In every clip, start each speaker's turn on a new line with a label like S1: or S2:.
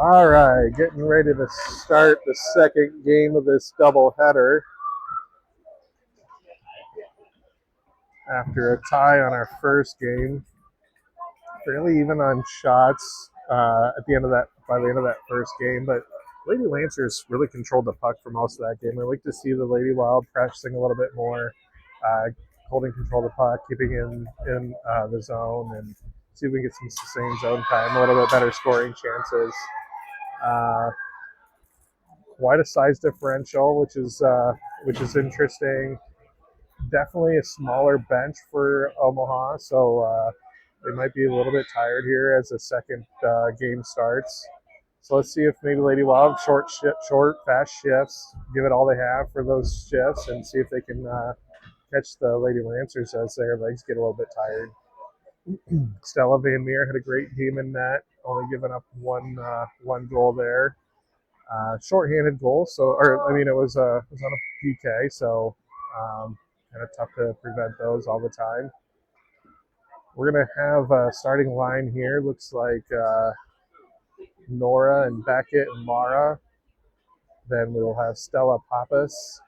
S1: All right, getting ready to start the second game of this doubleheader after a tie on our first game. Fairly even on shots at the end of that. By the end of that first game, but Lady Lancers really controlled the puck for most of that game. I like to see the Lady Wild pressing a little bit more, uh, holding control of the puck, keeping in the zone, and see if we can get some sustained zone time, a little bit better scoring chances. Uh, Quite a size differential, which is interesting. Definitely a smaller bench for Omaha, so they might be a little bit tired here as the second game starts. So let's see if maybe Lady Wild short, fast shifts, give it all they have for those shifts, and see if they can catch the Lady Lancers as their legs get a little bit tired. Stella Van Meer had a great game in net, only giving up one goal there. Shorthanded goal, it was on a PK, so kind of tough to prevent those all the time. We're gonna have a starting line here. Looks like Nora and Beckett and Mara. Then we'll have Stella Pappas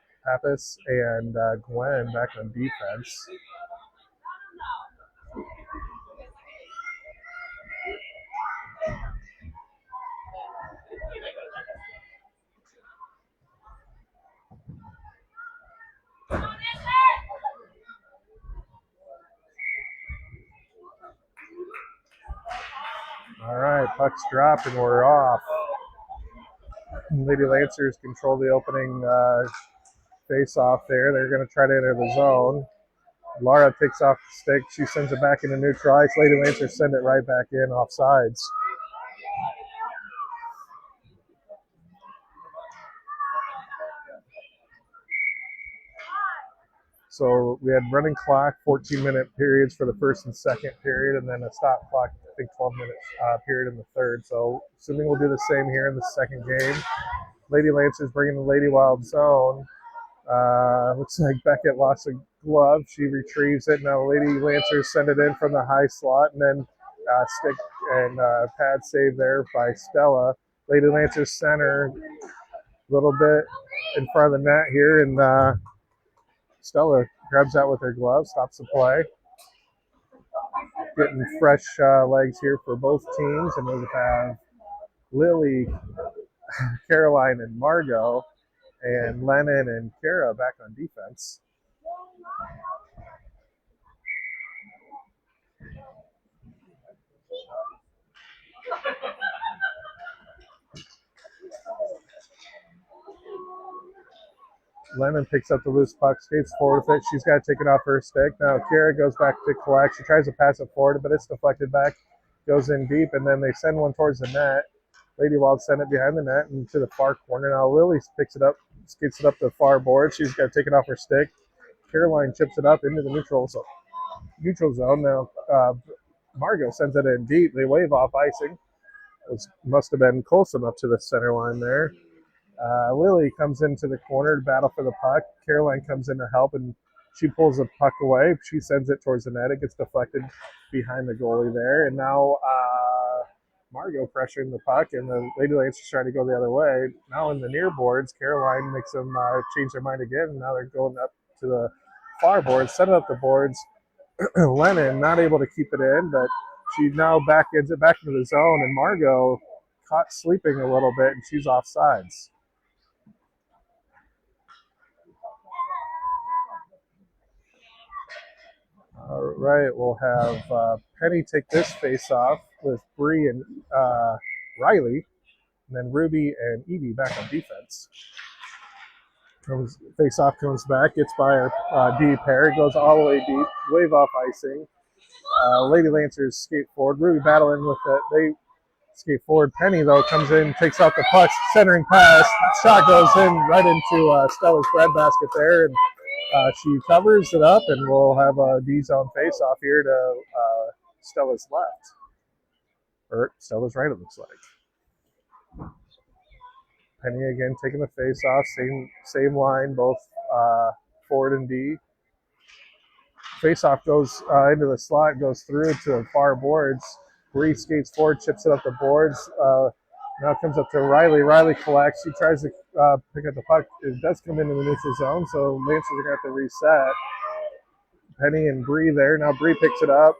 S1: and Gwen back on defense. All right, puck's dropped and we're off. Lady Lancers control the opening face-off there. They're going to try to enter the zone. Laura takes off the stick. She sends it back into neutral ice. Lady Lancers send it right back in off sides. So we had running clock, 14-minute periods for the first and second period, and then a stop clock, I think 12-minute period in the third. So assuming we'll do the same here in the second game. Lady Lancers bringing the Lady Wild zone. Looks like Beckett lost a glove. She retrieves it. Now Lady Lancers send it in from the high slot, and then stick and pad save there by Stella. Lady Lancers center a little bit in front of the net here, and Stella grabs that with her glove, stops the play. Getting fresh legs here for both teams, and we have Lily, Caroline, and Margot, and Lennon and Kara back on defense. Lennon picks up the loose puck, skates forward with it. She's got to take it off her stick. Now Kara goes back to collect. She tries to pass it forward, but it's deflected back, goes in deep, and then they send one towards the net. Lady Wild send it behind the net and to the far corner. Now Lily picks it up, skates it up the far board. She's got to take it off her stick. Caroline chips it up into the neutral zone. Now Margot sends it in deep. They wave off icing. It must have been close enough to the center line there. Lily comes into the corner to battle for the puck. Caroline comes in to help, and she pulls the puck away. She sends it towards the net. It gets deflected behind the goalie there. And now Margot pressuring the puck, and the Lady Lancers trying to go the other way. Now in the near boards, Caroline makes them change their mind again. Now they're going up to the far boards, setting up the boards. Lennon not able to keep it in, but she now ends it back into the zone, and Margot caught sleeping a little bit, and she's off sides. All right, we'll have Penny take this face off with Bree and Riley, and then Ruby and Evie back on defense. Face off comes back, gets by our D pair, goes all the way deep, wave off icing. Lady Lancers skate forward. Ruby battling with it. They skate forward. Penny, though, comes in, takes out the puck, centering pass. Shot goes in right into Stella's breadbasket there, and she covers it up, and we'll have a D-zone face-off here to Stella's left. Or Stella's right, it looks like. Penny again taking the face-off. Same line, both forward and D. Face-off goes into the slot, goes through to the far boards. Bree skates forward, chips it up the boards. Now it comes up to Riley. Riley collects. She tries to pick up the puck. It does come into the neutral zone, so Lancers are going to have to reset. Penny and Bree there. Now Bree picks it up.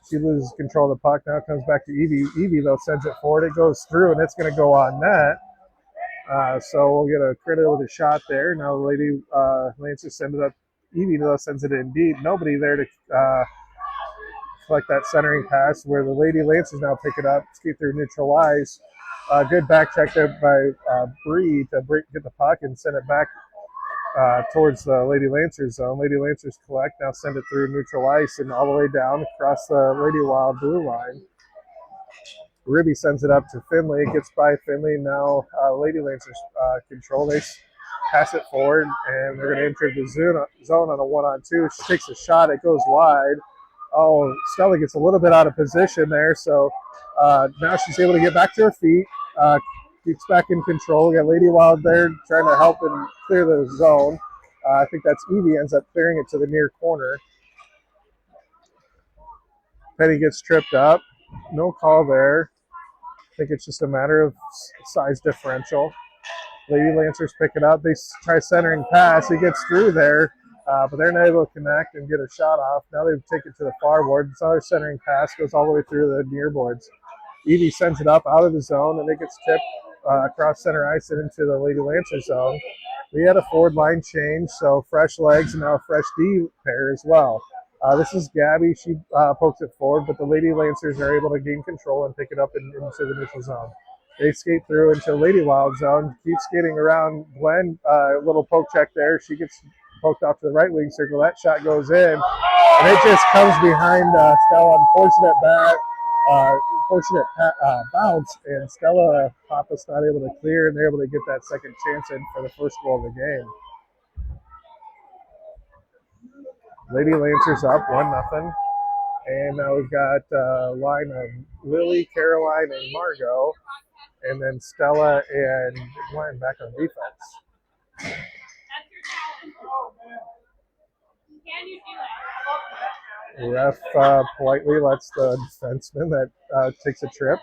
S1: She loses control of the puck. Now it comes back to Evie. Evie, though, sends it forward. It goes through, and it's going to go on net. So we'll get a credit with a shot there. Now the lady Lancers send it up. Evie, though, sends it in deep. Nobody there to collect that centering pass where the Lady Lancers now pick it up, skate through neutral ice. Good back check there by Bree to get the puck and send it back towards the Lady Lancers zone. Lady Lancers collect, now send it through neutral ice and all the way down across the Lady Wild blue line. Ribby sends it up to Finley. It gets by Finley. Now Lady Lancers control. They pass it forward, and they're going to enter the zone on a 1-on-2. She takes a shot. It goes wide. Oh, Stella gets a little bit out of position there, so now she's able to get back to her feet. Keeps back in control. We got Lady Wild there trying to help and clear the zone. I think that's Evie ends up clearing it to the near corner. Penny gets tripped up. No call there. I think it's just a matter of size differential. Lady Lancers pick it up. They try centering pass. He gets through there, but they're not able to connect and get a shot off. Now they take it to the far board. It's another centering pass. Goes all the way through the near boards. Evie sends it up out of the zone, and it gets tipped across center ice and into the Lady Lancers zone. We had a forward line change, so fresh legs and now a fresh D pair as well. This is Gabby. She pokes it forward, but the Lady Lancers are able to gain control and pick it up into the neutral zone. They skate through into Lady Wild zone, keep skating around Gwen. Little poke check there. She gets poked off to the right wing circle. That shot goes in, and it just comes behind Stella. Unfortunate bounce, and Stella Papa's not able to clear, and they're able to get that second chance in for the first goal of the game. Lady Lancers up 1-0. And now we've got a line of Lily, Caroline, and Margot. And then Stella and Gwen back on defense.
S2: That's your talent. Can you do it?
S1: Ref politely lets the defenseman that takes a trip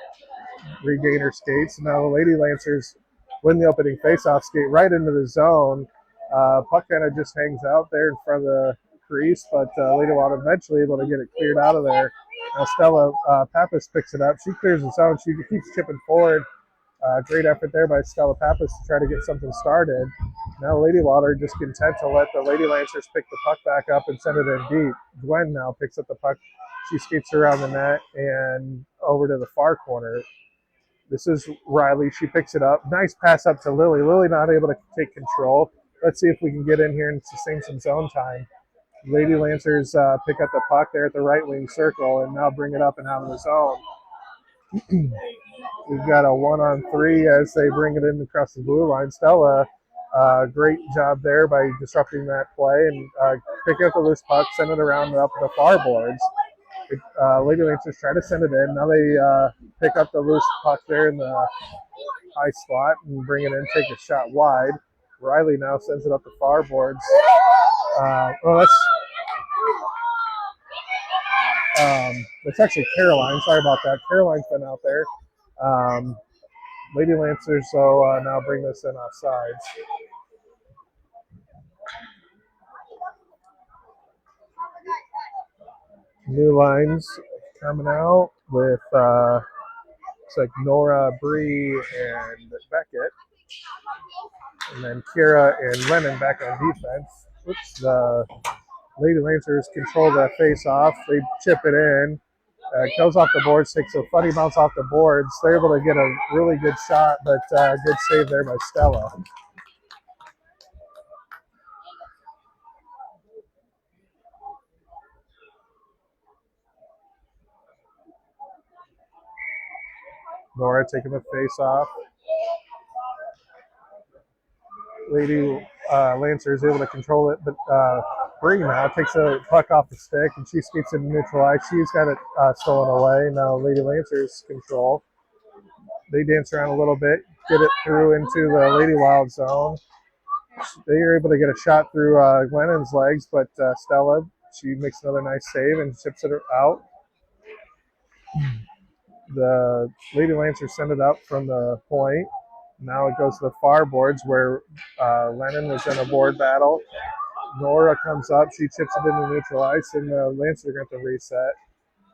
S1: regain her skates. And now the Lady Lancers win the opening faceoff, skate right into the zone. Puck kind of just hangs out there in front of the crease, but Lady Wild eventually able to get it cleared out of there. Now Stella Pappas picks it up. She clears the zone. She keeps chipping forward. Great effort there by Stella Pappas to try to get something started. Now Lady Wild are just content to let the Lady Lancers pick the puck back up and send it in deep. Gwen now picks up the puck. She skates around the net and over to the far corner. This is Riley. She picks it up. Nice pass up to Lily. Lily not able to take control. Let's see if we can get in here and sustain some zone time. Lady Lancers pick up the puck there at the right wing circle and now bring it up and out of the zone. We've got a 1-on-3 as they bring it in across the blue line. Stella, great job there by disrupting that play and picking up the loose puck, send it around up the far boards. Lady Lancers try to send it in. Now they pick up the loose puck there in the high slot and bring it in, take a shot wide. Riley now sends it up the far boards. It's actually Caroline. Sorry about that. Caroline's been out there. Lady Lancers, so now bring this in offsides. New lines coming out with looks like Nora, Bree, and Beckett. And then Kira and Lennon back on defense. Oops, the Lady Lancers control the face-off. They chip it in. It goes off the boards, takes a funny bounce off the boards. They're able to get a really good shot, but good save there by Stella. Nora taking the face-off. Lady Lancer is able to control it, but Bree now takes a puck off the stick, and she skates into neutral ice. She's got it stolen away. Now Lady Lancer's control. They dance around a little bit, get it through into the Lady Wild zone. They are able to get a shot through Glennon's legs, but Stella, she makes another nice save and chips it out. The Lady Lancers send it up from the point. Now it goes to the far boards where Lennon was in a board battle. Nora comes up, she chips it into neutral ice, and the Lancers get the reset.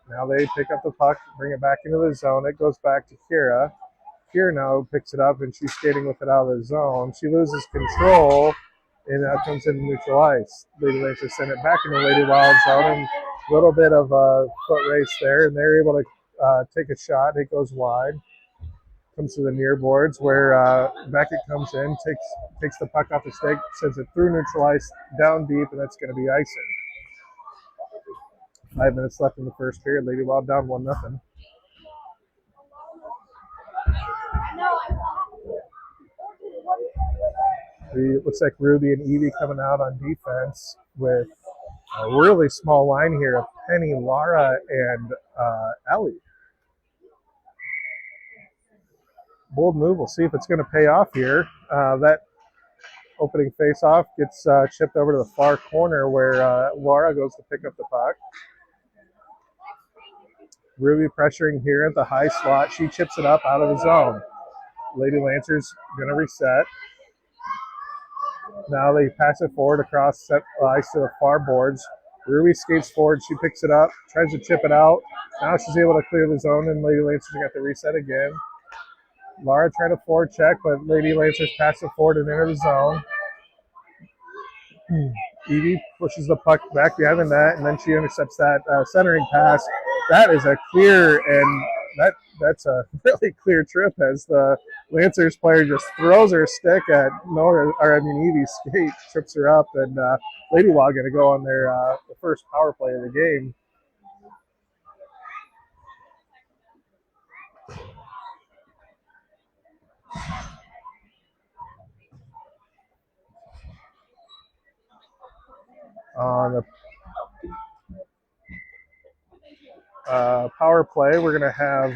S1: Now they pick up the puck, bring it back into the zone. It goes back to Kira. Kira now picks it up, and she's skating with it out of the zone. She loses control, and that comes into neutral ice. Lady Lancers send it back into Lady Wild zone, and a little bit of a foot race there, and they're able to take a shot. It goes wide. Comes to the near boards where Beckett comes in, takes the puck off the stick, sends it through neutral ice, down deep, and that's going to be icing. 5 minutes left in the first period. Lady Wild down 1-0. It looks like Ruby and Evie coming out on defense with a really small line here of Penny, Lara, and Ellie. Bold move. We'll see if it's going to pay off here. That opening face-off gets chipped over to the far corner where Lara goes to pick up the puck. Ruby pressuring here at the high slot. She chips it up out of the zone. Lady Lancers going to reset. Now they pass it forward across set ice to the far boards. Ruby skates forward. She picks it up, tries to chip it out. Now she's able to clear the zone, and Lady Lancers got the reset again. Lara tried a forward check, but Lady Lancers pass it forward and enter the zone. Evie pushes the puck back behind the net, and then she intercepts that centering pass. That is a clear, and that's a really clear trip as the Lancers player just throws her stick at Evie's skate, trips her up, and Lady Wild going to go on their the first power play of the game. On the power play, we're going to have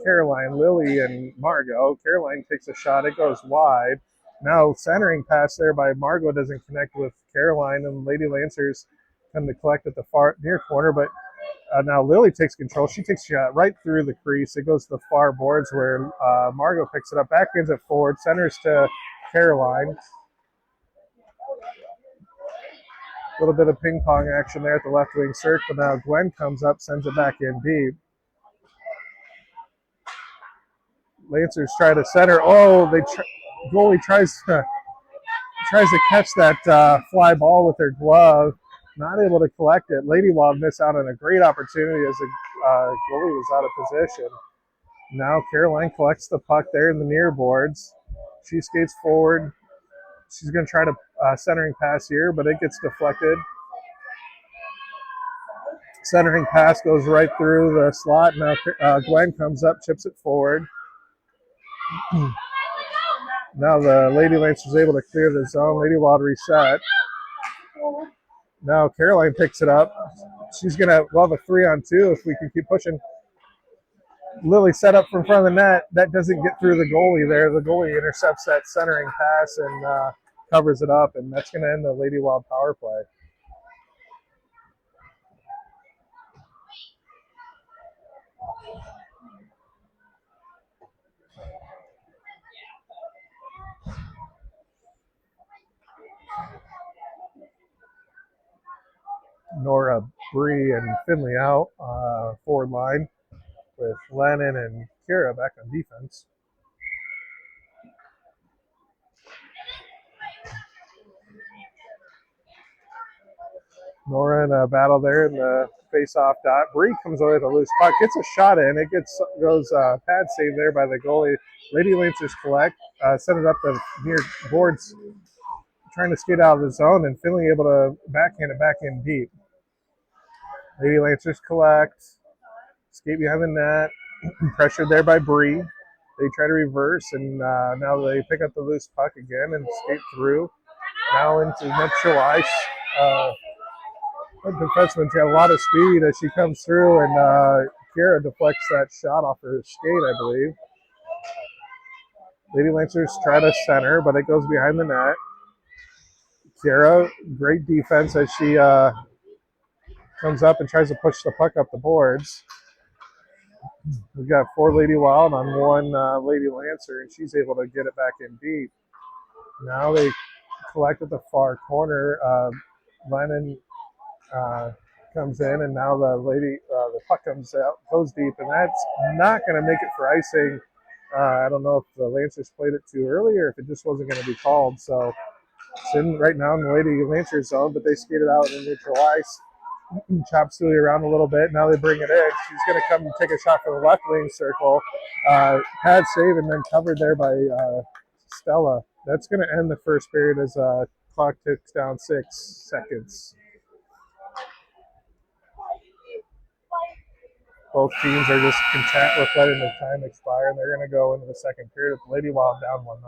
S1: Caroline, Lily, and Margot. Caroline takes a shot. It goes wide. Now centering pass there by Margot doesn't connect with Caroline, and Lady Lancers come to collect at the far near corner. But now Lily takes control. She takes a shot right through the crease. It goes to the far boards where Margot picks it up, backhands it forward, centers to Caroline. A little bit of ping pong action there at the left wing circle. Now Gwen comes up, sends it back in deep. Lancers try to center. Oh, goalie tries to catch that fly ball with her glove. Not able to collect it. Lady Wild missed out on a great opportunity as the goalie was out of position. Now Caroline collects the puck there in the near boards. She skates forward. She's going to try to centering pass here, but it gets deflected. Centering pass goes right through the slot. Now Gwen comes up, chips it forward. Now the Lady Lancers able to clear the zone. Lady Wild reset. Now Caroline picks it up. She's going to have a 3-on-2 if we can keep pushing. Lily set up from front of the net. That doesn't get through the goalie there. The goalie intercepts that centering pass and covers it up, and that's going to end the Lady Wild power play. Nora, Bree, and Finley out forward line with Lennon and Kira back on defense. Nora in a battle there in the face-off dot. Bree comes away with a loose puck, gets a shot in. It goes pad save there by the goalie. Lady Lancers collect, send it up the near boards, trying to skate out of the zone, and Finley able to backhand it back in deep. Lady Lancers collect, skate behind the net, pressured there by Bree. They try to reverse, and now they pick up the loose puck again and skate through. Now into neutral ice. The defenseman's got a lot of speed as she comes through, and Kira deflects that shot off her skate, I believe. Lady Lancers try to center, but it goes behind the net. Kira, great defense as she comes up and tries to push the puck up the boards. We got 4 Lady Wild on 1 Lady Lancer, and she's able to get it back in deep. Now they collect at the far corner. Lennon uh, comes in, and now the puck comes out, goes deep, and that's not going to make it for icing. I don't know if the Lancers played it too early or if it just wasn't going to be called. So it's in right now in the Lady Lancers zone, but they skated out in neutral ice. Chop Suey around a little bit. Now they bring it in. She's going to come and take a shot for the left wing circle. Pad save and then covered there by Stella. That's going to end the first period as clock ticks down 6 seconds. Both teams are just content with letting the time expire, and they're going to go into the second period with Lady Wild down 1-0.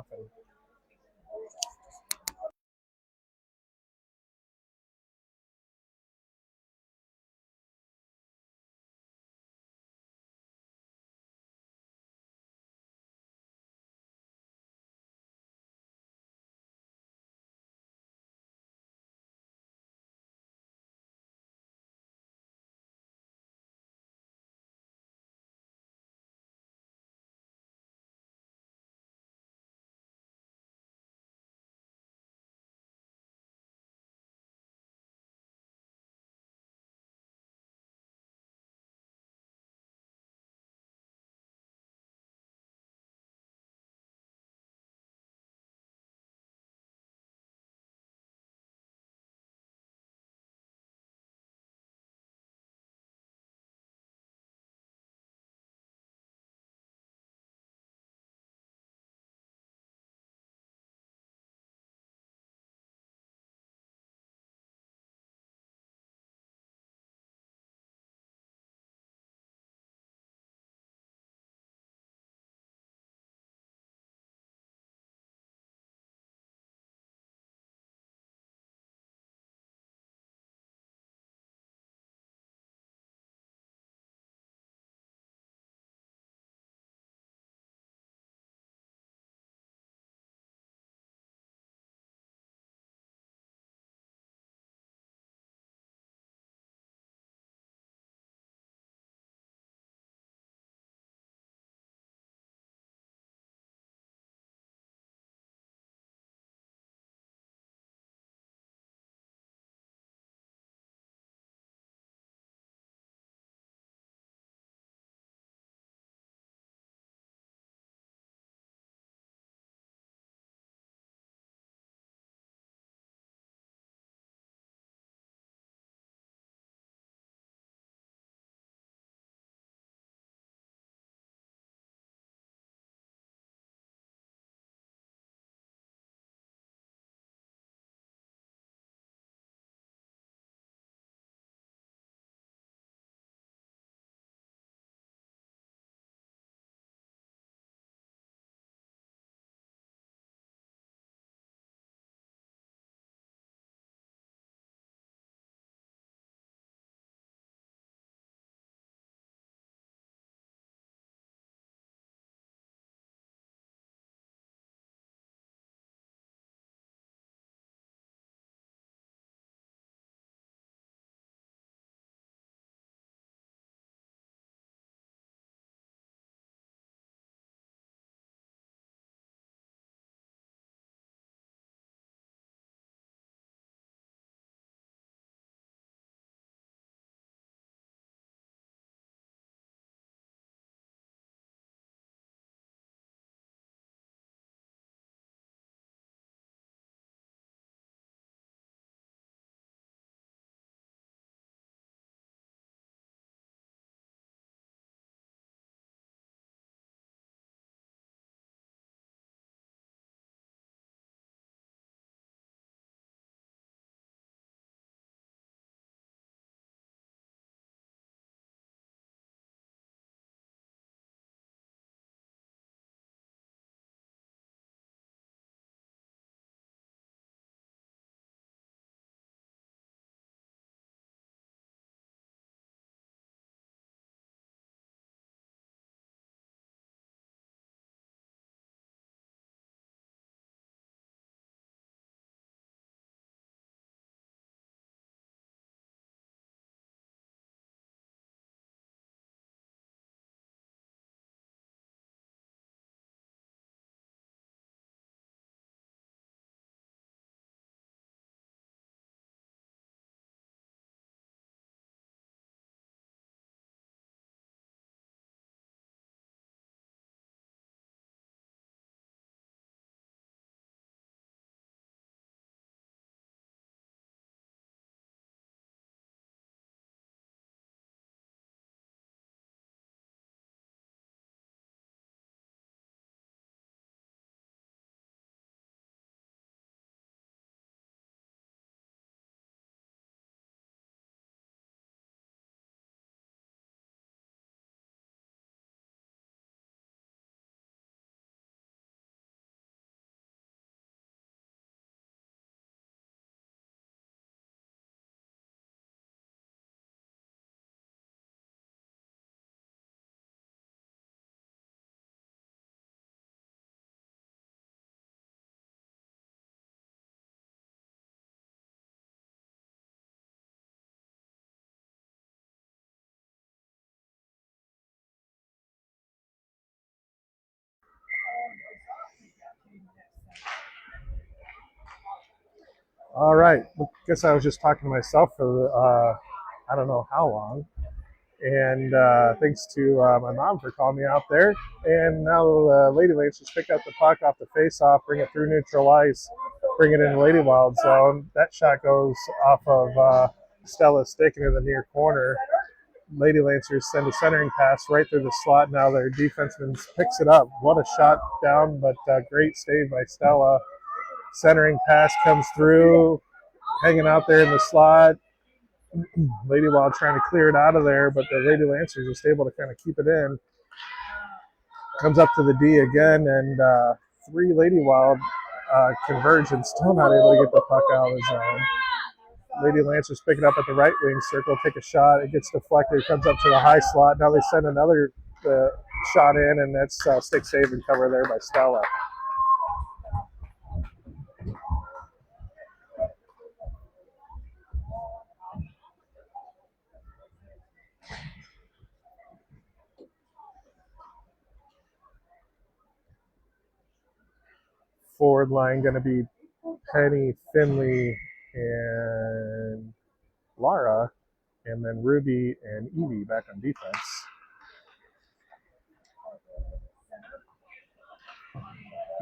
S1: All right. Guess I was just talking to myself for I don't know how long. And thanks to my mom for calling me out there. And now Lady Lancers pick up the puck off the face-off, bring it through neutral ice, bring it in Lady Wild zone. That shot goes off of Stella's stick into the near corner. Lady Lancers send a centering pass right through the slot. Now their defenseman picks it up. What a shot down, but great save by Stella. Centering pass comes through, hanging out there in the slot. Lady Wild trying to clear it out of there, but the Lady Lancers just able to kind of keep it in. Comes up to the D again, and three Lady Wild converge and still not able to get the puck out of the zone. Lady Lancers pick it up at the right wing circle, take a shot. It gets deflected, comes up to the high slot. Now they send another shot in, and that's stick save and cover there by Stella. Forward line going to be Penny, Finley, and Lara, and then Ruby and Evie back on defense.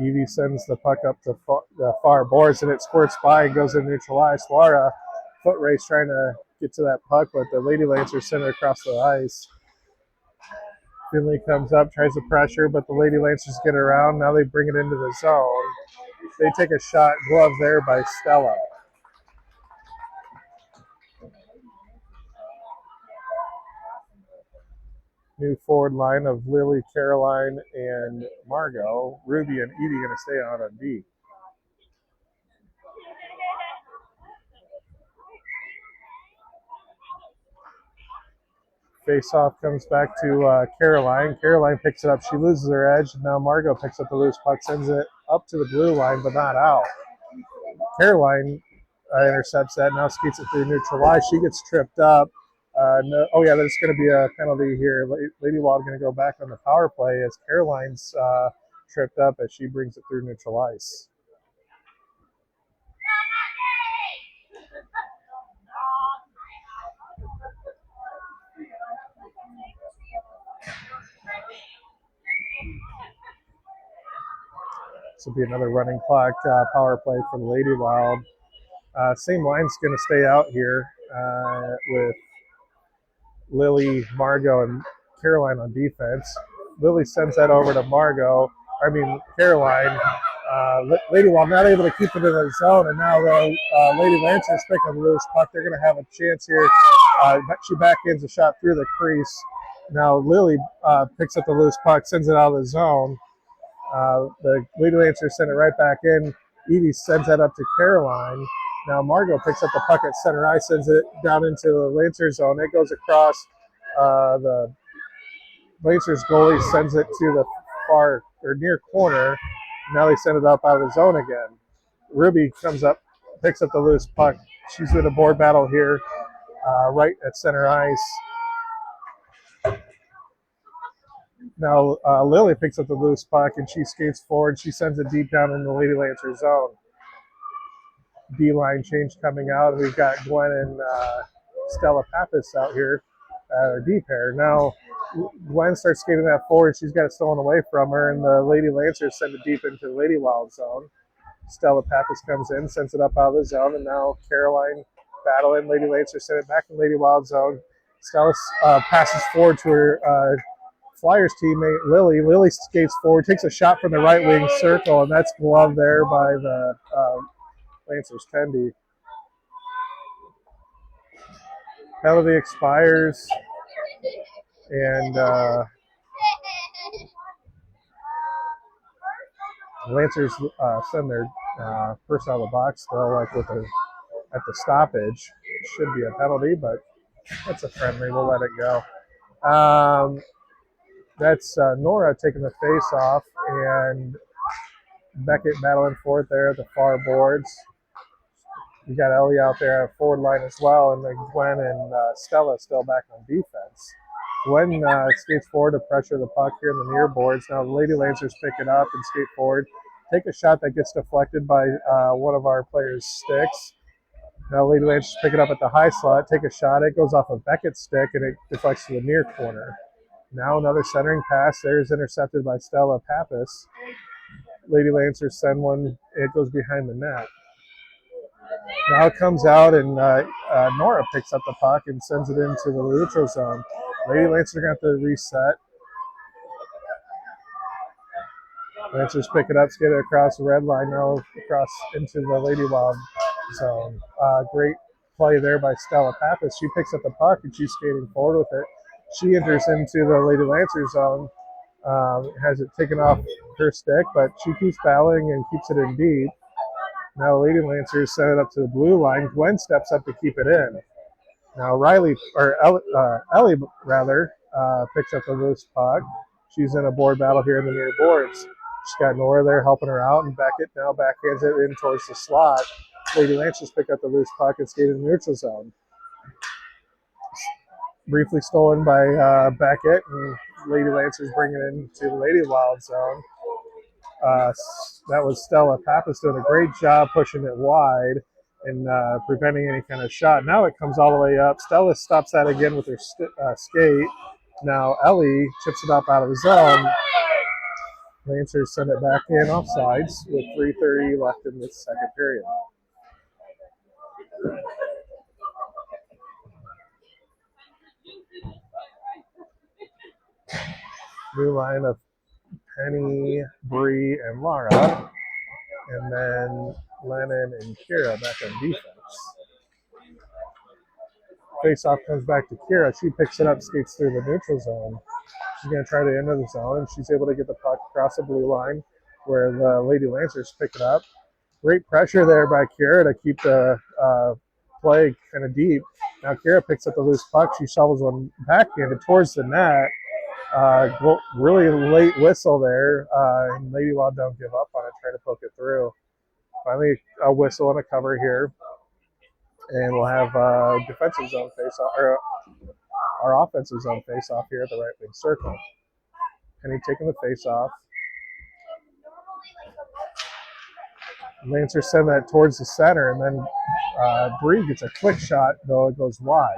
S1: Evie sends the puck up to the far boards, and it squirts by and goes in neutral ice. Lara, foot race trying to get to that puck, but the Lady Lancers send it across the ice. Finley comes up, tries to pressure, but the Lady Lancers get around. Now they bring it into the zone. They take a shot, glove there by Stella. New forward line of Lily, Caroline, and Margot. Ruby and Edie going to stay on D. Face-off comes back to Caroline. Caroline picks it up. She loses her edge. Now Margot picks up the loose puck, sends it up to the blue line, but not out. Caroline intercepts that. Now skates it through neutral ice. She gets tripped up. No, oh, yeah, there's going to be a penalty here. Lady Wild going to go back on the power play as Caroline's tripped up as she brings it through neutral ice. This will be another running clock power play for the Lady Wild. Same line's going to stay out here with Lily, Margot, and Caroline on defense. Lily sends that over to Caroline. Lady Wild not able to keep it in the zone, and now the Lady Lancers pick up a loose puck. They're going to have a chance here. She backhands a shot through the crease. Now Lily picks up the loose puck, sends it out of the zone. The Lady Lancers send it right back in. Evie sends that up to Caroline. Now Margot picks up the puck at center ice, sends it down into the Lancers zone. It goes across the Lancers goalie, sends it to the far or near corner. Now they send it up out of the zone again. Ruby comes up, picks up the loose puck. She's in a board battle here, right at center ice. Now Lily picks up the loose puck and she skates forward. She sends it deep down in the Lady Lancer zone. D-line change coming out. We've got Gwen and Stella Pappas out here, our D pair. Now Gwen starts skating that forward. She's got it stolen away from her, and the Lady Lancers send it deep into the Lady Wild zone. Stella Pappas comes in, sends it up out of the zone, and now Caroline battling. Lady Lancers send it back in Lady Wild zone. Stella passes forward to her Flyers teammate Lily. Lily skates forward, takes a shot from the right wing circle, and that's gloved there by the Lancers Kendi. Penalty expires, and Lancers send their person out of the box still, like at the stoppage. Should be a penalty, but that's a friendly. We'll let it go. That's Nora taking the face off, and Beckett battling for it there at the far boards. We got Ellie out there at forward line as well, and then Gwen and Stella still back on defense. Gwen skates forward to pressure the puck here in the near boards. Now the Lady Lancers pick it up and skate forward. Take a shot that gets deflected by one of our players' sticks. Now Lady Lancers pick it up at the high slot, take a shot. It goes off of Beckett's stick and it deflects to the near corner. Now another centering pass. There's intercepted by Stella Pappas. Lady Lancers send one. It goes behind the net. Now it comes out and Nora picks up the puck and sends it into the neutral zone. Lady Lancers are going to have to reset. Lancers pick it up, skate it across the red line, now across into the Lady Wild zone. Great play there by Stella Pappas. She picks up the puck and she's skating forward with it. She enters into the Lady Lancers zone, has it taken off her stick, but she keeps battling and keeps it in deep. Now Lady Lancers send it up to the blue line. Gwen steps up to keep it in. Now Ellie picks up the loose puck. She's in a board battle here in the near boards. She's got Nora there helping her out, and Beckett now backhands it in towards the slot. Lady Lancers pick up the loose puck and skate in the neutral zone. Briefly stolen by Beckett, and Lady Lancers bring it into the Lady Wild zone. That was Stella Pappas doing a great job pushing it wide and preventing any kind of shot. Now it comes all the way up. Stella stops that again with her skate. Now Ellie chips it up out of the zone. Lancers send it back in offsides with 3:30 left in this second period. New line of Penny, Bree, and Laura. And then Lennon and Kira back on defense. Face-off comes back to Kira. She picks it up, skates through the neutral zone. She's going to try to enter the zone, and she's able to get the puck across the blue line where the Lady Lancers pick it up. Great pressure there by Kira to keep the play kind of deep. Now Kira picks up the loose puck. She shovels one backhanded towards the net. Really late whistle there. And Lady Wild don't give up on it, trying to poke it through. Finally, a whistle and a cover here. And we'll have defensive zone face-off, or our offensive zone face-off here at the right wing circle. Penny taking the face-off. Lancers send that towards the center, and then Bree gets a quick shot, though it goes wide.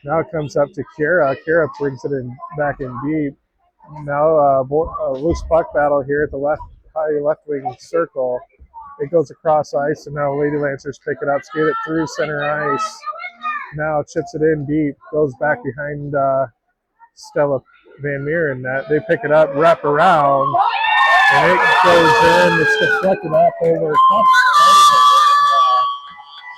S1: Now it comes up to Kira. Kira brings it in back in deep. Now a loose puck battle here at the high left wing circle. It goes across ice, and now Lady Lancers pick it up, skate it through center ice. Now chips it in deep, goes back behind Stella Van Meer in that. They pick it up, wrap around, and it goes in. It's deflected up over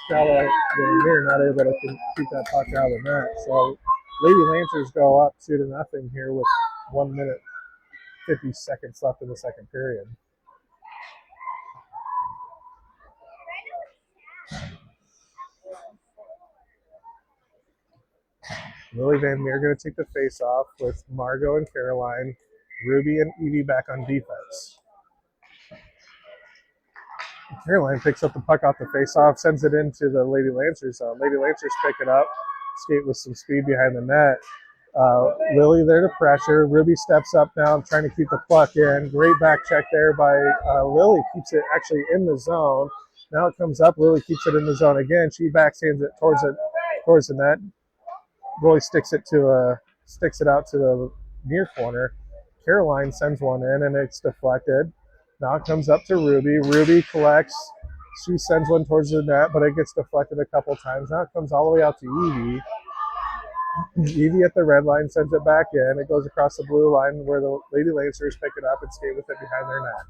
S1: Stella Van Meer not able to keep that puck out of the net. So Lady Lancers go up 2-0 here with 1 minute 50 seconds left in the second period. Lily Van Meer going to take the face-off with Margot and Caroline, Ruby and Evie back on defense. Caroline picks up the puck off the face-off, sends it into the Lady Lancers zone. Lady Lancers pick it up, skate with some speed behind the net. Lily there to pressure. Ruby steps up now, trying to keep the puck in. Great back check there by Lily, keeps it actually in the zone. Now it comes up, Lily keeps it in the zone again. She backhands it towards the net. Goalie sticks it out to the near corner. Caroline sends one in, and it's deflected. Now it comes up to Ruby. Ruby collects. She sends one towards the net, but it gets deflected a couple times. Now it comes all the way out to Evie. Evie at the red line sends it back in. It goes across the blue line where the Lady Lancers pick it up and skate with it behind their net.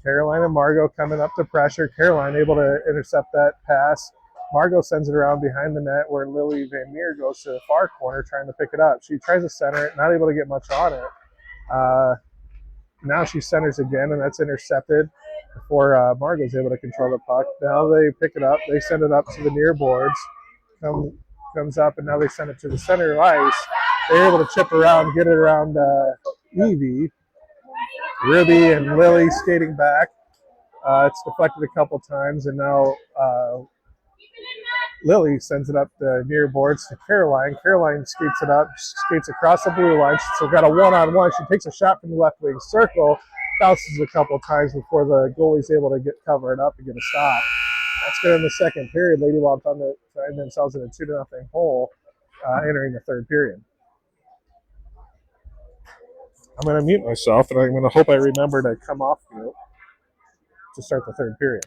S1: Caroline and Margot coming up to pressure. Caroline able to intercept that pass. Margot sends it around behind the net where Lily Van Meer goes to the far corner trying to pick it up. She tries to center it, not able to get much on it. Now she centers again, and that's intercepted before Margot's able to control the puck. Now they pick it up. They send it up to the near boards. Comes up, and now they send it to the center ice. They're able to chip around, get it around Evie. Ruby and Lily skating back. It's deflected a couple times, and now Lily sends it up the near boards to Caroline. Caroline skates it up, skates across the blue line. So got a one-on-one. She takes a shot from the left wing circle, bounces a couple times before the goalie's able to cover it up and get a stop. That's good in the second period. Lady Wild find themselves in a 2-0 hole entering the third period. I'm going to mute myself, and I'm going to hope I remember to come off mute to start the third period.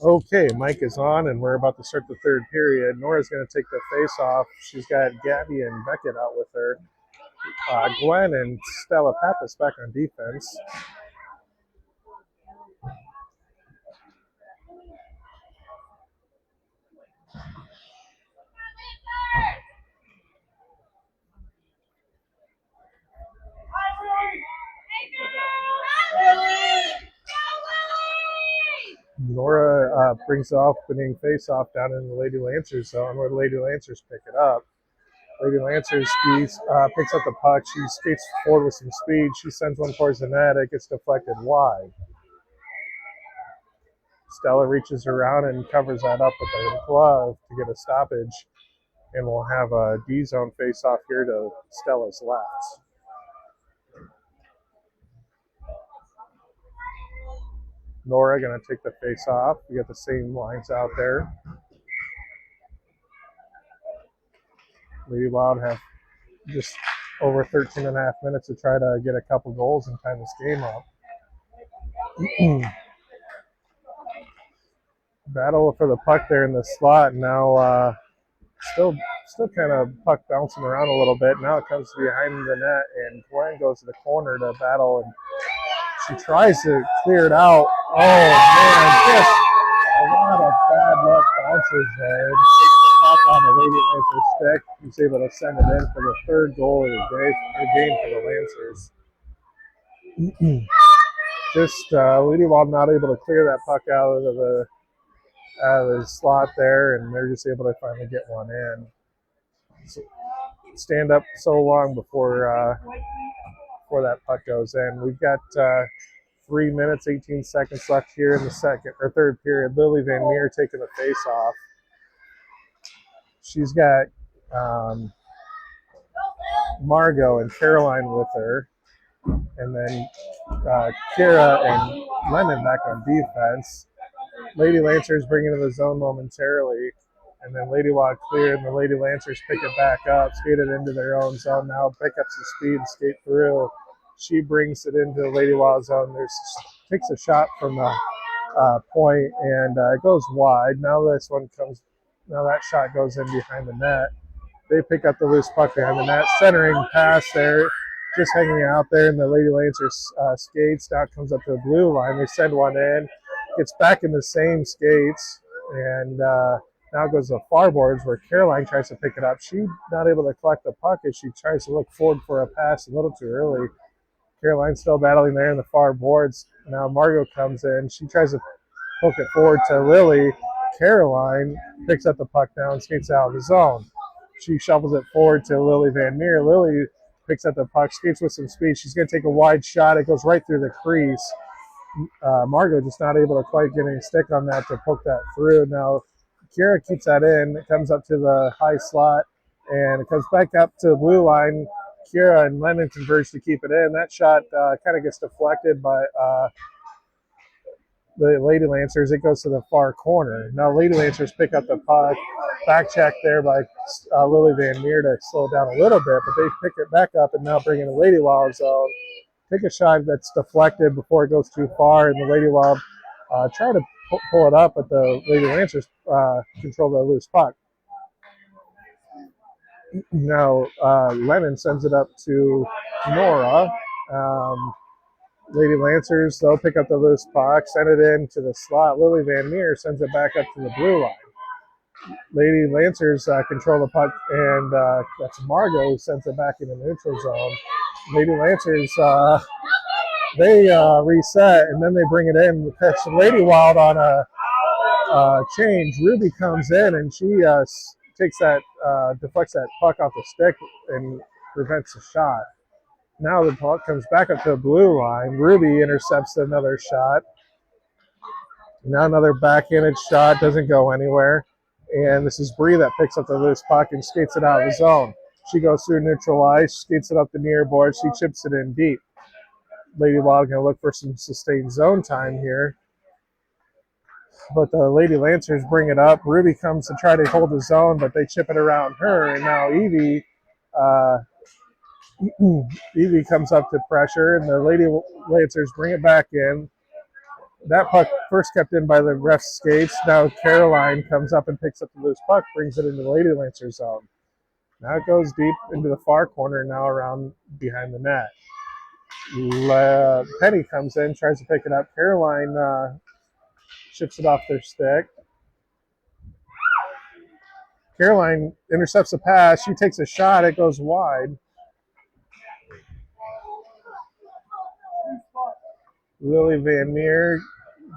S1: Okay, Mike is on, and we're about to start the third period. Nora's going to take the face off. She's got Gabby and Beckett out with her. Gwen and Stella Pappas back on defense. Nora brings the opening face-off down in the Lady Lancers zone, where the Lady Lancers pick it up. Lady Lancers picks up the puck. She skates forward with some speed. She sends one towards the net. It gets deflected wide. Stella reaches around and covers that up with her glove to get a stoppage. And we'll have a D-zone face-off here to Stella's left. Nora going to take the face-off. We got the same lines out there. Lady Wild have just over 13 and a half minutes to try to get a couple goals and tie this game up. Battle for the puck there in the slot. Now still kind of puck bouncing around a little bit. Now it comes behind the net, and Gwen goes to the corner to battle, and she tries to clear it out. Oh, man, just a lot of bad luck bounces there. Takes the puck on the Lady Lancers stick. He's able to send it in for the third goal of the game for the Lancers. Just Lady Wild not able to clear that puck out of the slot there, and they're just able to finally get one in. So, stand up so long before that puck goes in. We've got 3 minutes, 18 seconds left here in the third period. Lily Van Meer taking the face off. She's got Margot and Caroline with her, and then Kira and Lennon back on defense. Lady Lancers bring into the zone momentarily, and then Lady Wild cleared, and the Lady Lancers pick it back up, skate it into their own zone now, pick up some speed and skate through. She brings it into the Lady Wild zone. Takes a shot from the point, and it goes wide. Now that shot goes in behind the net. They pick up the loose puck behind the net, centering pass there, just hanging out there, and the Lady Lancers skates. Now it comes up to the blue line. They send one in. Gets back in the same skates, and now goes to the far boards where Caroline tries to pick it up. She's not able to collect the puck as she tries to look forward for a pass a little too early. Caroline's still battling there in the far boards. Now Margot comes in. She tries to poke it forward to Lily. Caroline picks up the puck now and skates out of the zone. She shovels it forward to Lily Van Meer. Lily picks up the puck, skates with some speed. She's going to take a wide shot. It goes right through the crease. Margot just not able to quite get any stick on that to poke that through. Now, Kira keeps that in. It comes up to the high slot, and it comes back up to the blue line. Kira and Lennon converge to keep it in. That shot kind of gets deflected by the Lady Lancers, it goes to the far corner. Now Lady Lancers pick up the puck, back check there by Lily Van Meer to slow it down a little bit, but they pick it back up and now bring in the Lady Wild zone. Take a shot that's deflected before it goes too far, and the Lady Wild try to pull it up, but the Lady Lancers control the loose puck. Now Lennon sends it up to Nora. Lady Lancers, they'll pick up the loose puck, send it into the slot. Lily Van Meer sends it back up to the blue line. Lady Lancers control the puck, and that's Margot who sends it back in the neutral zone. Lady Lancers, they reset, and then they bring it in. Catch Lady Wild on a change. Ruby comes in, and she takes that, deflects that puck off the stick and prevents a shot. Now the puck comes back up to the blue line. Ruby intercepts another shot. Now another backhanded shot, doesn't go anywhere. And this is Bree that picks up the loose puck and skates it out of the zone. She goes through neutral ice, skates it up the near board. She chips it in deep. Lady Wild going to look for some sustained zone time here. But the Lady Lancers bring it up. Ruby comes to try to hold the zone, but they chip it around her. And now Evie comes up to pressure, and the Lady Lancers bring it back in. That puck first kept in by the ref's skates. Now Caroline comes up and picks up the loose puck, brings it into the Lady Lancer zone. Now it goes deep into the far corner, now around behind the net. Penny comes in, tries to pick it up. Caroline chips it off their stick. Caroline intercepts a pass. She takes a shot. It goes wide. Lily Van Meer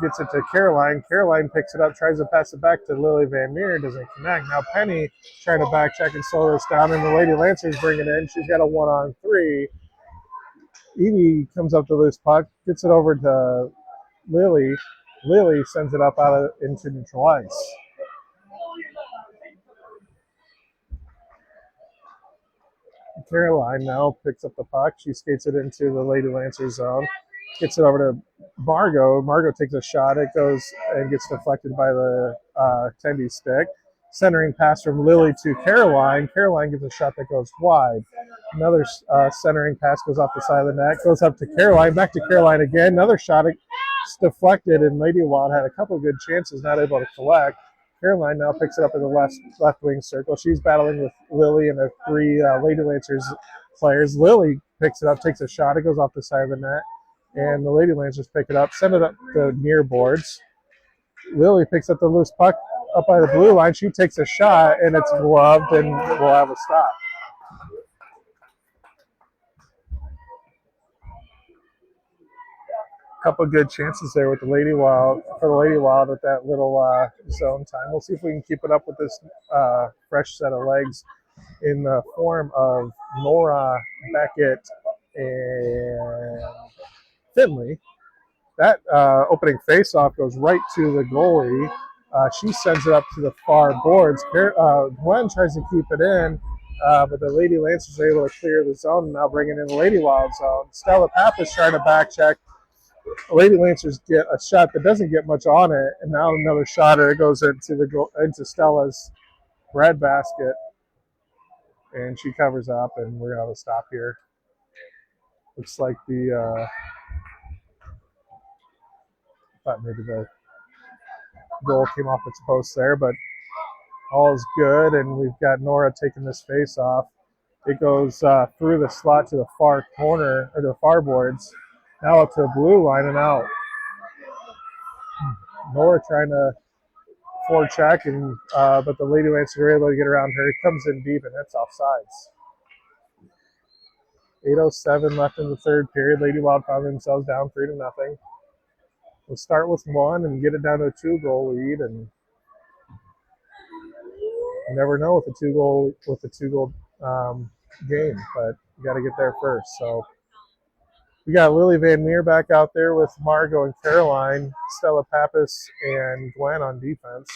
S1: gets it to Caroline. Caroline picks it up, tries to pass it back to Lily Van Meer, doesn't connect. Now Penny trying to back check and slow this down, and the Lady Lancers bring it in. She's got a 1-on-3. Evie comes up the loose puck, gets it over to Lily. Lily sends it up into neutral ice. Caroline now picks up the puck. She skates it into the Lady Lancer zone. Gets it over to Margot. Margot takes a shot. It goes and gets deflected by the Tendy stick. Centering pass from Lily to Caroline. Caroline gives a shot that goes wide. Another centering pass goes off the side of the net. Goes up to Caroline. Back to Caroline again. Another shot. It's deflected, and Lady Wild had a couple good chances, not able to collect. Caroline now picks it up in the left wing circle. She's battling with Lily and the three Lady Lancers players. Lily picks it up, takes a shot. It goes off the side of the net. And the Lady Lancers pick it up, send it up the near boards. Lily picks up the loose puck up by the blue line. She takes a shot, and it's gloved, and we'll have a stop. Couple good chances there with the Lady Wild with that little zone time. We'll see if we can keep it up with this fresh set of legs in the form of Nora, Beckett, and Finley. That opening face-off goes right to the goalie. She sends it up to the far boards. Gwen tries to keep it in, but the Lady Lancers are able to clear the zone and now bringing in the Lady Wild zone. Stella Pappas trying to back check. Lady Lancers get a shot that doesn't get much on it, and now another shot, and it goes into Stella's bread basket, and she covers up, and we're gonna have a stop here. Looks like the thought maybe the goal came off its post there, but all is good, and we've got Nora taking this face off. It goes through the slot to the far corner, or the far boards, now up to the blue line and out. Nora trying to forecheck, and but the Lady Lancers are able to get around her. It comes in deep, and that's offsides. 8:07 left in the third period. Lady Wild found themselves down 3-0. We'll start with one and get it down to a 2-goal lead, and you never know with a two-goal game, but you got to get there first. So we got Lily Van Meer back out there with Margot and Caroline, Stella Pappas and Gwen on defense.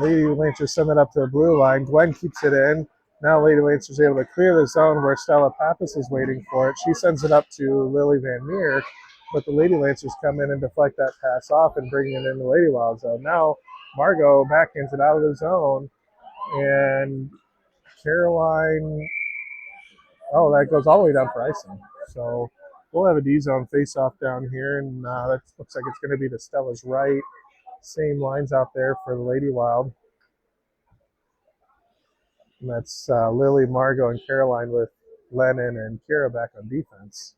S1: Lady Lancers send it up to the blue line. Gwen keeps it in. Now Lady Lancer's able to clear the zone where Stella Pappas is waiting for it. She sends it up to Lily Van Meer, but the Lady Lancers come in and deflect that pass off and bring it into Lady Wild zone. Now Margot backhands it out of the zone, and Caroline, oh, that goes all the way down for icing. So we'll have a D zone face off down here, and that looks like it's going to be to Stella's right. Same lines out there for the Lady Wild. And that's Lily, Margot, and Caroline with Lennon and Kira back on defense.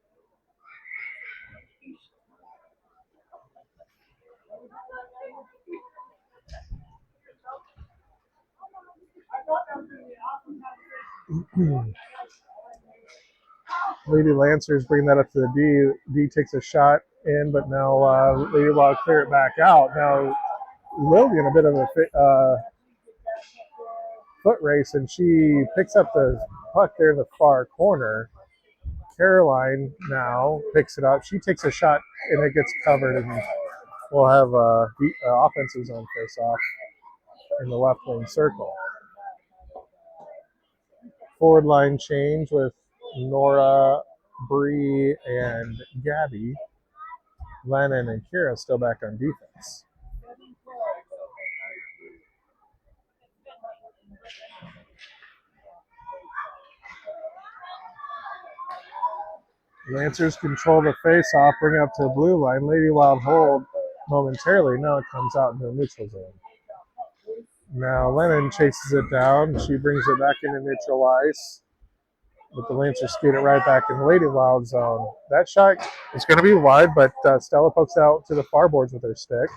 S1: Lady Lancers bring that up to the D. D takes a shot in, but now Lady Wild clear it back out. Now Lily in a bit of a foot race, and she picks up the puck there in the far corner. Caroline now picks it up. She takes a shot, and it gets covered, and we'll have the offensive zone face off in the left wing circle. Forward line change with Nora, Bree, and Gabby. Lennon and Kira still back on defense. Lancers control the face-off, bring it up to the blue line. Lady Wild hold momentarily. Now it comes out into the neutral zone. Now Lennon chases it down. She brings it back into neutral ice. But the Lancers skate it right back in the Lady Wild zone. That shot is going to be wide, but Stella pokes out to the far boards with her stick.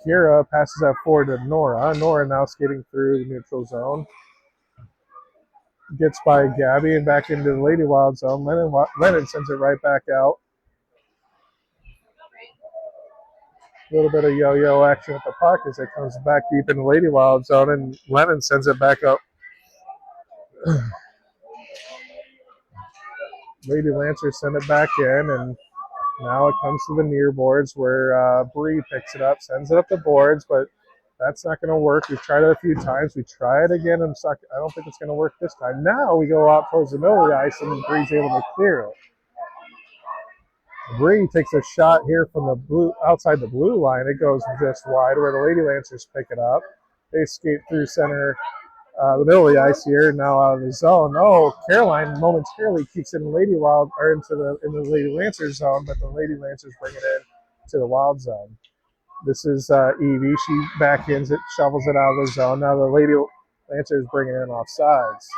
S1: Kira passes that forward to Nora. Nora now skating through the neutral zone. Gets by Gabby and back into the Lady Wild zone. Lennon sends it right back out. A little bit of yo-yo action with the puck as it comes back deep in the Lady Wild zone, and Lennon sends it back up. Lady Lancers send it back in, and now it comes to the near boards where Bree picks it up, sends it up the boards, but that's not going to work. We've tried it a few times. We try it again, and I don't think it's going to work this time. Now we go out towards the middle of the ice, and Bree's able to clear it. Bree takes a shot here from the blue outside the blue line. It goes just wide where the Lady Lancers pick it up. They skate through center, the middle of the ice here, now out of the zone. Oh, Caroline momentarily keeps it in Lady Wild or into the Lady Lancers zone, but the Lady Lancers bring it in to the Wild zone. This is Evie. She backhands it, shovels it out of the zone. Now the Lady Lancers bring it in off sides.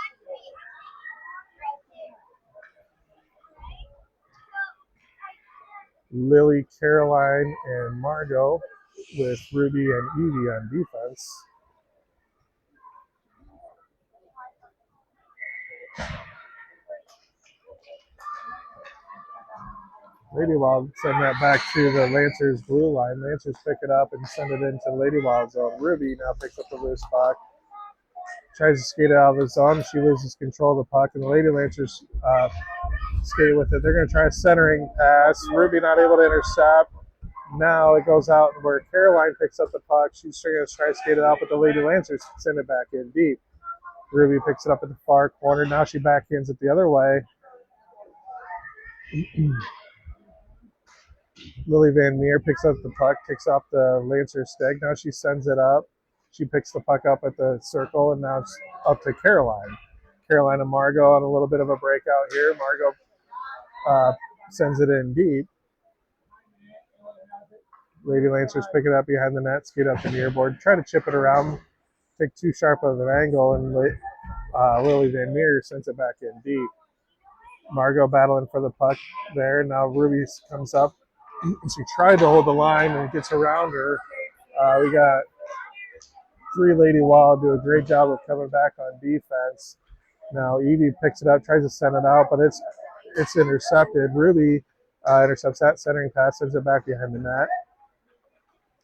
S1: Lily, Caroline, and Margot with Ruby and Evie on defense. Lady Wild send that back to the Lancers blue line. Lancers pick it up and send it into Lady Wild zone. Ruby now picks up the loose puck. Tries to skate it out of the zone. She loses control of the puck, and the Lady Lancers skate with it. They're going to try a centering pass. Ruby not able to intercept. Now it goes out where Caroline picks up the puck. She's going to try to skate it out, but the Lady Lancers send it back in deep. Ruby picks it up at the far corner. Now she backhands it the other way. Lily Van Meer picks up the puck, kicks off the Lancer stick. Now she sends it up. She picks the puck up at the circle, and now it's up to Caroline. Caroline and Margot on a little bit of a breakout here. Margot sends it in deep. Lady Lancers pick it up behind the net, skate up the near board, try to chip it around, take too sharp of an angle, and Lily Van Meer sends it back in deep. Margot battling for the puck there. Now Ruby comes up. She tried to hold the line and gets around her. We got three Lady Wild do a great job of coming back on defense. Now Evie picks it up, tries to send it out, but it's intercepted. Ruby intercepts that centering pass, sends it back behind the net.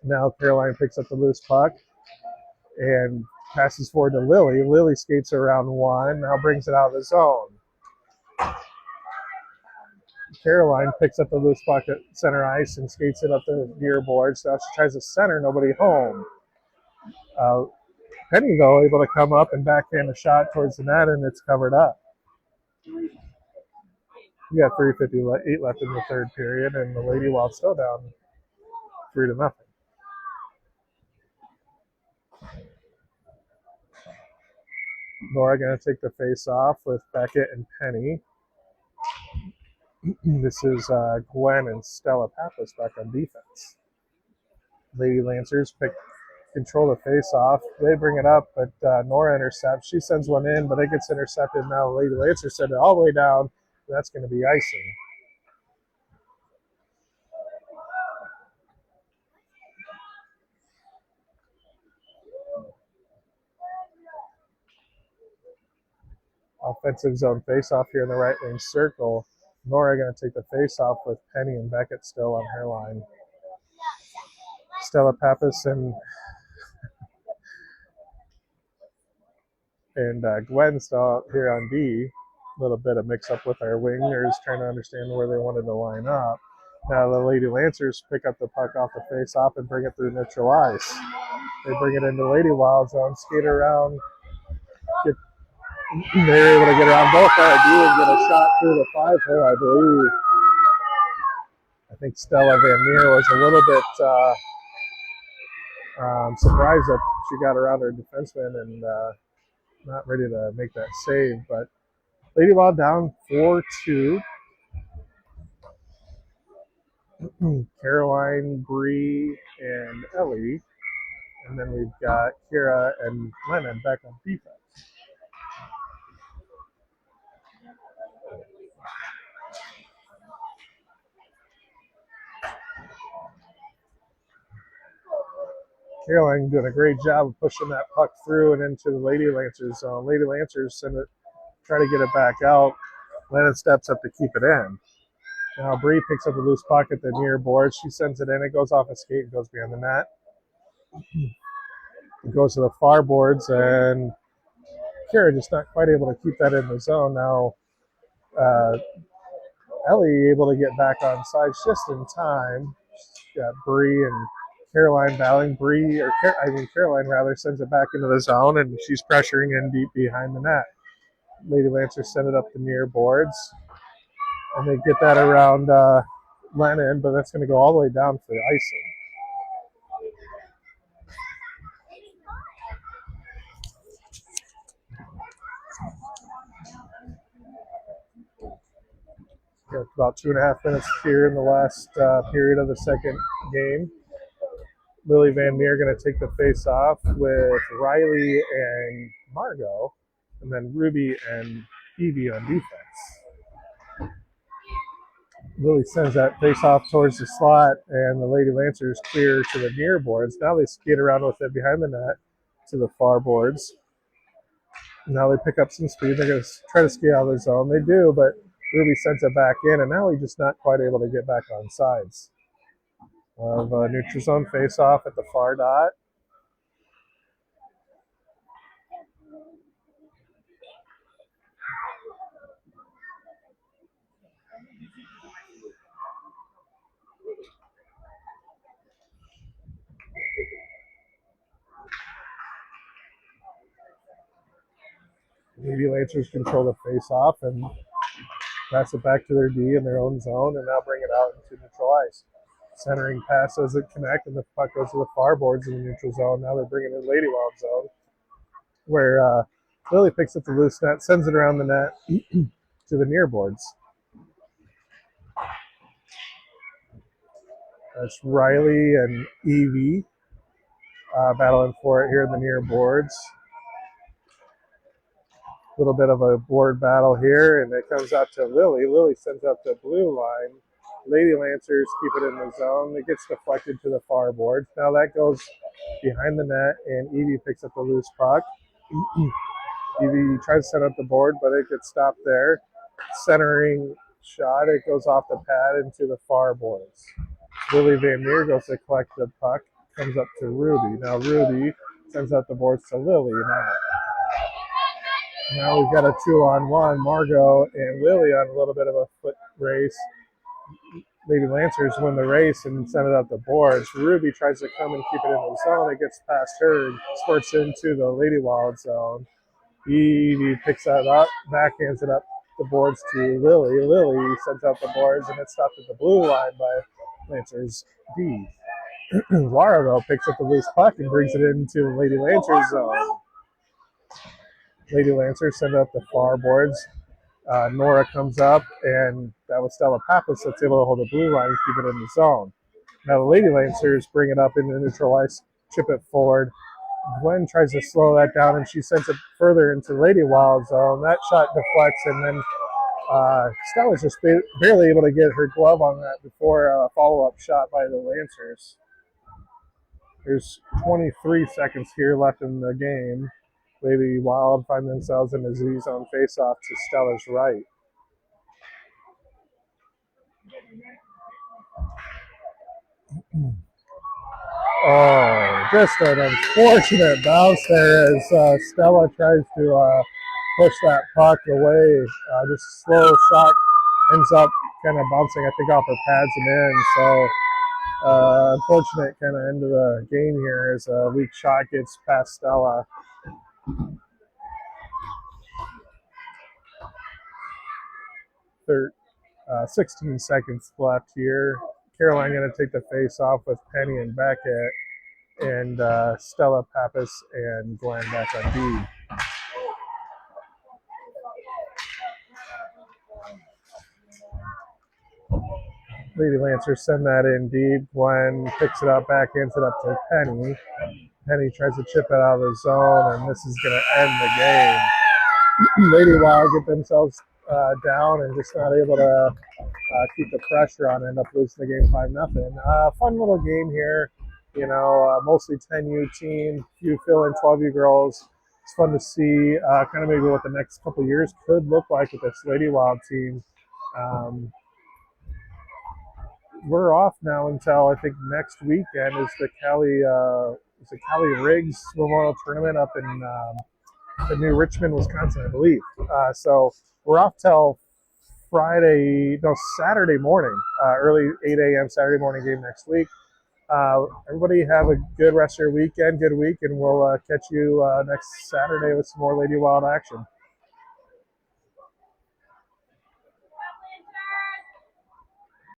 S1: Now Caroline picks up the loose puck and passes forward to Lily. Lily skates around one, now brings it out of the zone. Caroline picks up the loose puck at center ice and skates it up the near boards. Now she tries to center, nobody home. Penny, though, able to come up and backhand a shot towards the net, and it's covered up. We got 3:58 left in the third period, and the Lady Wild's still down 3-0. Nora going to take the face off with Beckett and Penny. This is Gwen and Stella Pappas back on defense. Lady Lancers control the face off. They bring it up, but Nora intercepts. She sends one in, but it gets intercepted. Now Lady Lancers send it all the way down. That's going to be icing. Offensive zone face-off here in the right wing circle. Nora going to take the face-off with Penny and Beckett still on her line. Stella Pappas and Gwen still out here on D. A little bit of mix-up with our wingers trying to understand where they wanted to line up. Now the Lady Lancers pick up the puck off the face-off and bring it through neutral ice. They bring it into Lady Wild zone, skate around, they're able to get around both our D and get a shot through the 5-hole, I believe. I think Stella Van Meer was a little bit surprised that she got around her defenseman and not ready to make that save. But Lady Wild down 4-2. Caroline, Bree, and Ellie. And then we've got Kira and Lennon back on defense. Caroline doing a great job of pushing that puck through and into the Lady Lancers zone. Lady Lancers try to get it back out. Lennon steps up to keep it in. Now Bree picks up the loose puck at the near board. She sends it in. It goes off a skate and goes behind the net. It goes to the far boards, and Kira just not quite able to keep that in the zone. Now Ellie able to get back on side just in time. Got Bree and Caroline battling. Caroline rather sends it back into the zone, and she's pressuring in deep behind the net. Lady Lancers send it up the near boards, and they get that around Lennon, but that's going to go all the way down for the icing. Got about 2.5 minutes here in the last period of the second game. Lily Van Meer going to take the face off with Riley and Margot, and then Ruby and Evie on defense. Lily sends that face off towards the slot, and the Lady Lancers clear to the near boards. Now they skate around with it behind the net to the far boards. Now they pick up some speed. They're going to try to skate out of the zone. They do, but Ruby sends it back in, and now he's just not quite able to get back on sides. Of a neutral zone face-off at the far dot. Lady Lancers control the face-off and pass it back to their D in their own zone, and now bring it out into neutral ice. Centering pass doesn't connect, and the puck goes to the far boards in the neutral zone. Now they're bringing in Lady Wild zone, where Lily picks up the loose net, sends it around the net to the near boards. That's Riley and Evie battling for it here in the near boards. A little bit of a board battle here, and it comes out to Lily. Lily sends up the blue line. Lady Lancers keep it in the zone. It gets deflected to the far boards. Now that goes behind the net, and Evie picks up the loose puck. Evie tries to set up the board, but it gets stopped there. Centering shot, it goes off the pad into the far boards. Lily Van Meer goes to collect the puck, comes up to Ruby. Now Ruby sends out the boards to Lily. Now we've got a 2-on-1, Margot and Lily on a little bit of a foot race. Lady Lancers win the race and send it up the boards. Ruby tries to come and keep it in the zone. It gets past her, squirts into the Lady Wild zone. Evie picks that up, backhands it up the boards to Lily. Lily sends out the boards, and it's stopped at the blue line by Lancers D. Laura, though, picks up the loose puck and brings it into Lady Lancer's zone. Lady Lancers send up the far boards. Nora comes up, and that was Stella Pappas that's able to hold the blue line and keep it in the zone. Now the Lady Lancers bring it up into neutral ice, chip it forward. Gwen tries to slow that down, and she sends it further into Lady Wild zone. That shot deflects, and then Stella's just barely able to get her glove on that before a follow-up shot by the Lancers. There's 23 seconds here left in the game. Lady Wild find themselves in a Z zone face-off to Stella's right. Oh, just an unfortunate bounce there as Stella tries to push that puck away. Just slow shot ends up kind of bouncing, I think, off her pads and in. So unfortunate kind of end of the game here as a weak shot gets past Stella. 16 seconds left here. Caroline going to take the face off with Penny and Beckett, and Stella Pappas and Glenn back on D. Lady Lancers send that in deep. Glenn picks it up, backhands it up to Penny. Penny tries to chip it out of the zone, and this is going to end the game. Lady Wild get themselves down and just not able to keep the pressure on, end up losing the game 5-0. Fun little game here, mostly 10U team, few fill-in 12U girls. It's fun to see kind of maybe what the next couple of years could look like with this Lady Wild team. We're off now until I think next weekend is the Cali Riggs Memorial Tournament up in the New Richmond, Wisconsin, I believe. So we're off till Saturday morning, early 8 a.m. Saturday morning game next week. Everybody have a good rest of your weekend, good week, and we'll catch you next Saturday with some more Lady Wild action.